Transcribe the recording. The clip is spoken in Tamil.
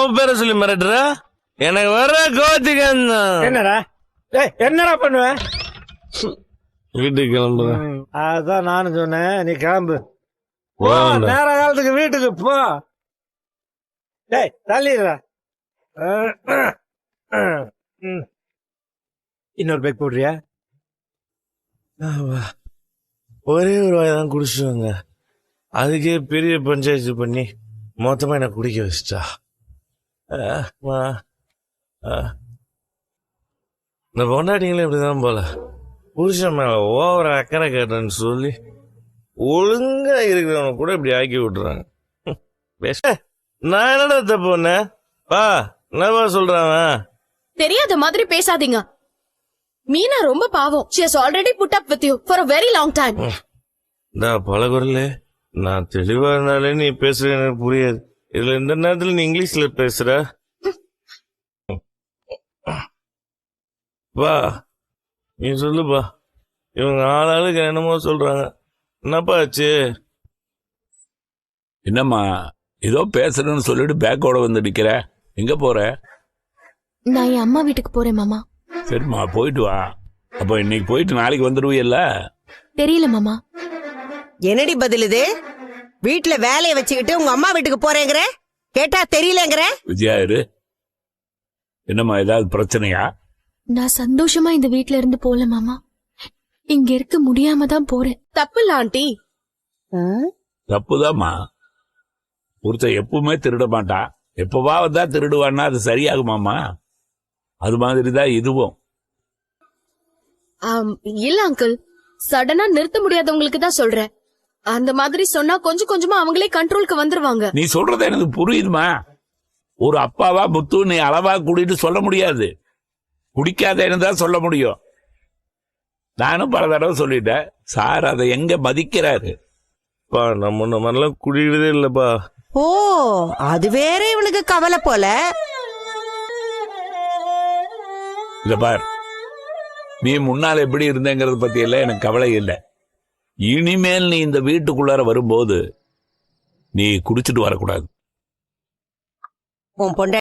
அவன் பேரை சொல்லி மிரட்டுற? எனக்கு வர கோத்திக்க. என்னடா என்னடா பண்ணுவேன்? வீட்டுக்கு கிளம்புறேன். அதான் நானும் சொன்னேன், நீ கிளம்பு. போடா. நேர காலத்துக்கு வீட்டுக்கு போ. டேய் தள்ளிடுறா. இன்னொரு பேக் போடுறியா? ஒரே ஒரு வாய் தான் குடிச்சுவாங்க, அதுக்கே பெரிய பஞ்சாயத்து பண்ணி மொத்தமா என்ன குடிக்க வச்சிட்டா. இந்த பொண்டாட்டிங்களும் இப்படிதான் போல, புருஷன் மேல ஓவர அக்கறை கேட்டேன்னு சொல்லி ஒழுங்கா இருக்கிறவங்க கூட இப்படி ஆக்கி விட்டுறாங்க. நான் என்னடா தப்பு பண்ணேன்? பா என்னப்பா சொல்றாங்க? தெரியாத மாதிரி பேசாதீங்க. மீனா ரொம்ப பாவம். She has already put up with you for a very long time. பல குரல் நான் தெளிவா இருந்தாலே நீ பேசுற எனக்கு புரியாது. இதுல இந்த நேரத்துல நீ இங்கிலீஷ்ல பேசுற. பா நீ சொல்லுப்பா. இவங்க ஆளாளுக்கு என்னமோ சொல்றாங்க. என்னப்பா ஆச்சு? என்னம்மா ஏதோ பேசுறேன்னு சொல்லிட்டு பேக்கோட வந்து நிக்கிற? எங்க போற? நான் என் அம்மா வீட்டுக்கு போறேன் மாமா. சரிம்மா போயிட்டு வா. அப்ப இன்னைக்கு போயிட்டு நாளைக்கு வந்துருவீல்ல? தெரியல மாமா. என்னடி பதில் இது? வீட்டுல வேலையை வச்சுக்கிட்டு உங்க அம்மா வீட்டுக்கு போறேங்கிற, கேட்டா தெரியலங்கிற. விஜயா இரு. என்னம்மா ஏதாவது பிரச்சனையா? நான் சந்தோஷமா இந்த வீட்ல இருந்து போல மாமா. இங்க இருக்க முடியாம தான் போறேன். தப்பு இல்ல ஆண்டி. தப்புதாம்மா. ஒருத்தர் எப்பவுமே திருட மாட்டான், எப்பவா வந்தா திருடுவான்னா அது சரியாகுமாமா? அது மாதிரிதான் இதுவும். இல்ல அங்கிள், சடனா நிறுத்த முடியாதவங்களுக்கு தான் சொல்றேன். அந்த மாதிரி சொன்னா கொஞ்சம் கொஞ்சமா அவங்களே கண்ட்ரோலுக்கு வந்துருவாங்க. நீ சொல்றது எனக்கு புரியுதுமா. ஒரு அப்பாவா முத்து நீ அளவா கூட்டிட்டு சொல்ல முடியாது, குடிக்காதேன்னு தான் சொல்ல முடியும். நானும் பல தடவை சொல்லிட்டேன். சார் அதை எங்க மதிக்கிறாரு? பா நம்ம முன்ன மாதிரிலாம் குடிக்கிறதே இல்லப்பா. ஓ அது வேற இவனுக்கு கவலை போல. இத பார், நீ முன்னால் எப்படி இருந்தேங்கிறத பத்தி எல்லாம் எனக்கு கவலை இல்லை. இனிமேல் நீ இந்த வீட்டுக்குள்ளார வரும்போது நீ குடிச்சிட்டு வரக்கூடாது. உன் பொண்டாட்டி